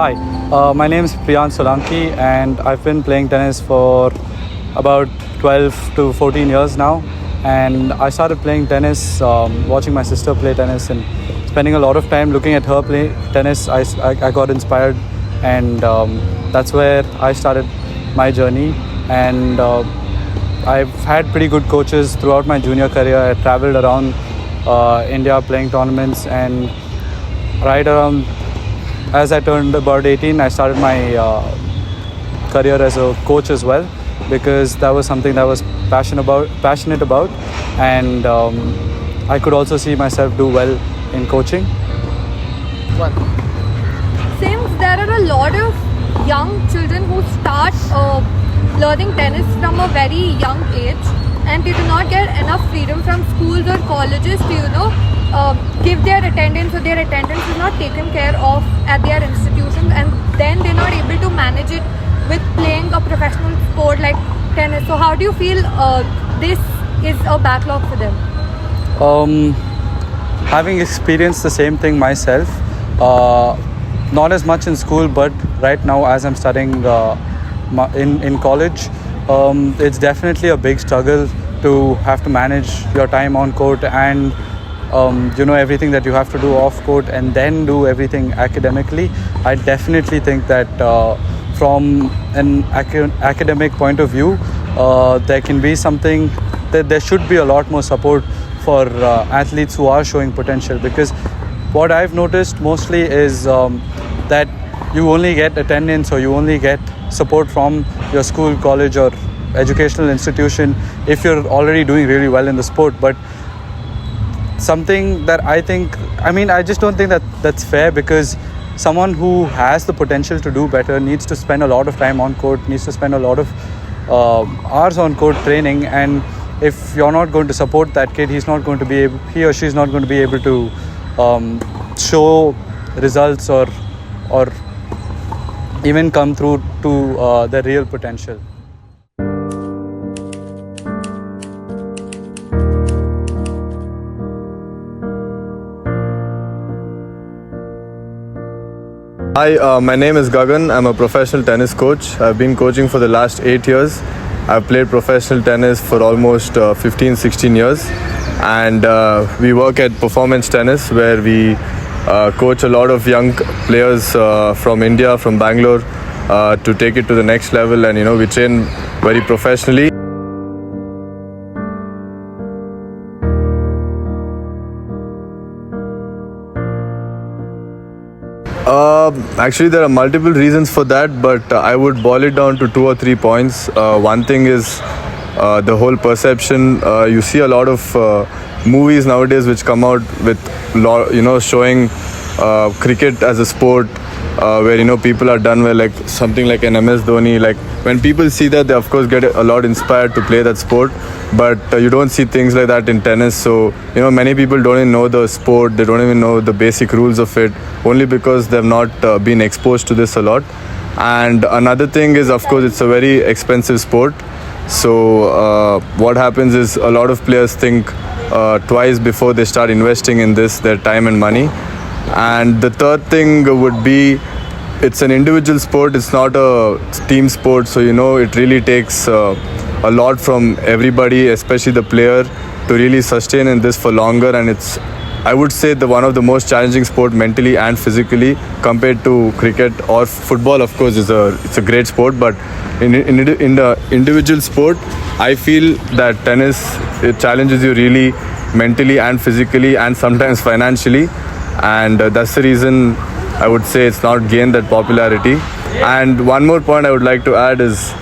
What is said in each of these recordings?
Hi, my name is Priyan Solanki and I've been playing tennis for about 12 to 14 years now. And I started playing tennis, watching my sister play tennis and spending a lot of time looking at her play tennis. I got inspired and that's where I started my journey. And I've had pretty good coaches throughout my junior career. I traveled around India playing tournaments, and right around as I turned about 18, I started my career as a coach as well, because that was something that I was passionate about, and I could also see myself do well in coaching. Since there are a lot of young children who start learning tennis from a very young age, and they do not get enough freedom from schools or colleges to give their attendance, or their attendance is not taken care of at their institutions, and then they're not able to manage it with playing a professional sport like tennis. So how do you feel this is a backlog for them? Having experienced the same thing myself, not as much in school, but right now as I'm studying in college, it's definitely a big struggle to have to manage your time on court and everything that you have to do off court, and then do everything academically. I definitely think that from an academic point of view, there can be something that there should be a lot more support for athletes who are showing potential, because what I've noticed mostly is that you only get attendance, or you only get support from your school, college or educational institution if you're already doing really well in the sport. But something that I just don't think that that's fair, because someone who has the potential to do better needs to spend a lot of time on court, needs to spend a lot of hours on court training, and if you're not going to support that kid, he or she is not going to be able to show results or even come through to their real potential. Hi, my name is Gagan. I'm a professional tennis coach. I've been coaching for the last 8 years. I've played professional tennis for almost 15-16 years. And we work at Performance Tennis, where we coach a lot of young players from India, from Bangalore, to take it to the next level. And we train very professionally. Actually, there are multiple reasons for that, but I would boil it down to 2 or 3 points. One thing is the whole perception. You see a lot of movies nowadays which come out with showing cricket as a sport, where people are done well, like something like an MS Dhoni. Like, when people see that, they of course get a lot inspired to play that sport, but you don't see things like that in tennis. So many people don't even know the sport, they don't even know the basic rules of it, only because they've not been exposed to this a lot. And another thing is, of course, it's a very expensive sport. So what happens is, a lot of players think twice before they start investing in this, their time and money. And the third thing would be, it's an individual sport, it's not a team sport. So it really takes a lot from everybody, especially the player, to really sustain in this for longer. And it's, I would say, one of the most challenging sport mentally and physically, compared to cricket or football. Of course, it's a great sport, but in the individual sport, I feel that tennis, it challenges you really mentally and physically, and sometimes financially. And that's the reason I would say it's not gained that popularity. And one more point I would like to add is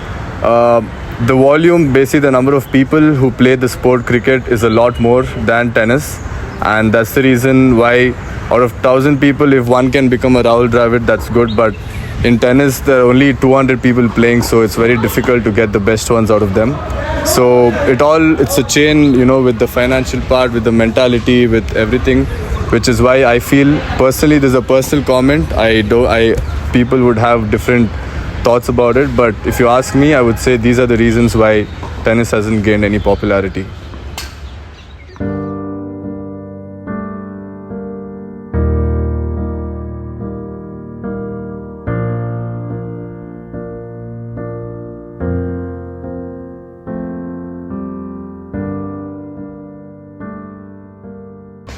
the volume, basically the number of people who play the sport cricket, is a lot more than tennis. And that's the reason why, out of 1,000 people, if one can become a Rahul Dravid, that's good. But in tennis, there are only 200 people playing, so it's very difficult to get the best ones out of them. So it's a chain, with the financial part, with the mentality, with everything, which is why I feel, personally, there's a personal comment. People would have different thoughts about it, but if you ask me, I would say these are the reasons why tennis hasn't gained any popularity.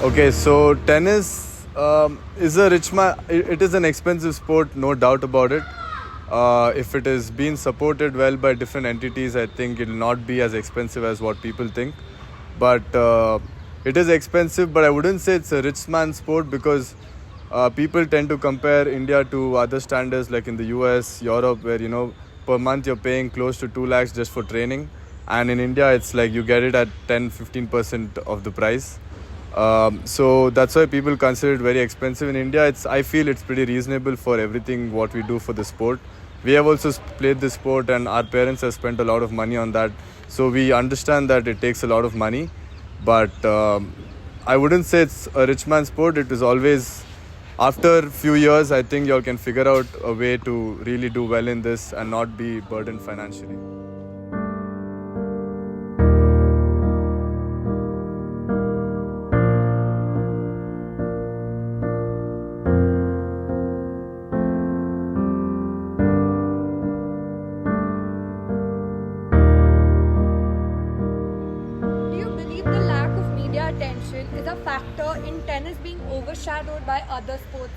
Okay, so tennis is a rich man. It is an expensive sport, no doubt about it. If it is being supported well by different entities, I think it will not be as expensive as what people think. But it is expensive, but I wouldn't say it's a rich man sport because people tend to compare India to other standards like in the US, Europe, where per month you're paying close to 2 lakhs just for training, and in India it's like you get it at 10-15% of the price. So that's why people consider it very expensive. In India, I feel it's pretty reasonable for everything what we do for the sport. We have also played this sport and our parents have spent a lot of money on that. So we understand that it takes a lot of money. But I wouldn't say it's a rich man sport. It is always, after a few years, I think y'all can figure out a way to really do well in this and not be burdened financially. Is a factor in tennis being overshadowed by other sports?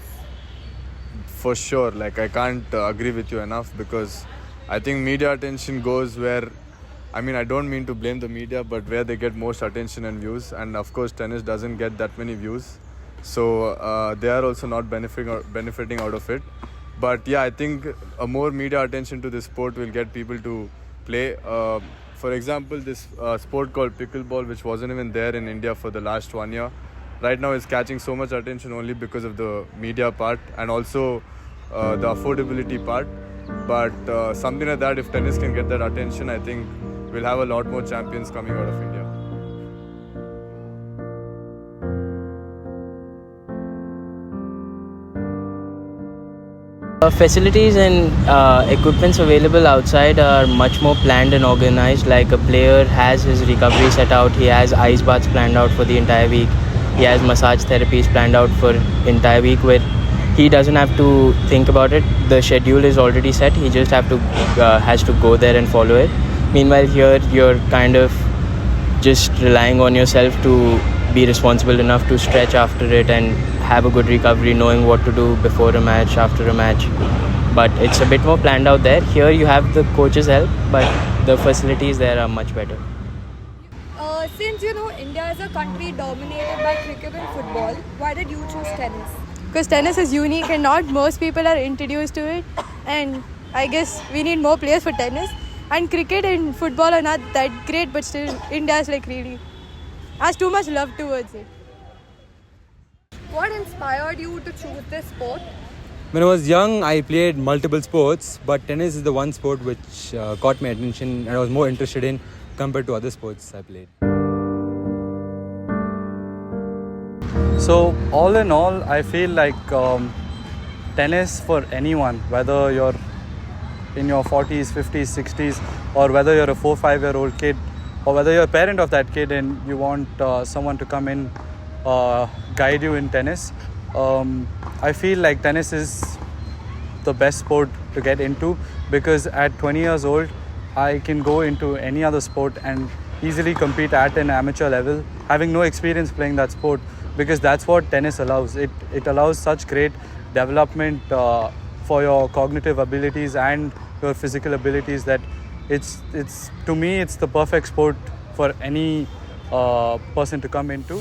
For sure, like I can't agree with you enough because I think media attention goes where, I don't mean to blame the media, but where they get most attention and views, and of course tennis doesn't get that many views, so they are also not benefiting out of it. But yeah, I think a more media attention to this sport will get people to play. For example, this sport called pickleball, which wasn't even there in India for the last 1 year, right now is catching so much attention only because of the media part and also the affordability part. But something like that, if tennis can get that attention, I think we'll have a lot more champions coming out of India. Facilities and equipments available outside are much more planned and organized. Like a player has his recovery set out, he has ice baths planned out for the entire week, he has massage therapies planned out for entire week where he doesn't have to think about it. The schedule is already set, he just has to go there and follow it. Meanwhile here you're kind of just relying on yourself to be responsible enough to stretch after it and have a good recovery, knowing what to do before a match, after a match. But it's a bit more planned out there. Here you have the coach's help, but the facilities there are much better. Since India is a country dominated by cricket and football, why did you choose tennis? Because tennis is unique and not most people are introduced to it, and I guess we need more players for tennis. And cricket and football are not that great, but still India is really has too much love towards it. What inspired you to choose this sport? When I was young, I played multiple sports, but tennis is the one sport which caught my attention and I was more interested in compared to other sports I played. So all in all, I feel like tennis for anyone, whether you're in your 40s, 50s, 60s, or whether you're a 4-5-year-old kid, or whether you're a parent of that kid and you want someone to come in, guide you in tennis. I feel like tennis is the best sport to get into because at 20 years old, I can go into any other sport and easily compete at an amateur level, having no experience playing that sport, because that's what tennis allows. It allows such great development for your cognitive abilities and your physical abilities that it's to me it's the perfect sport for any person to come into.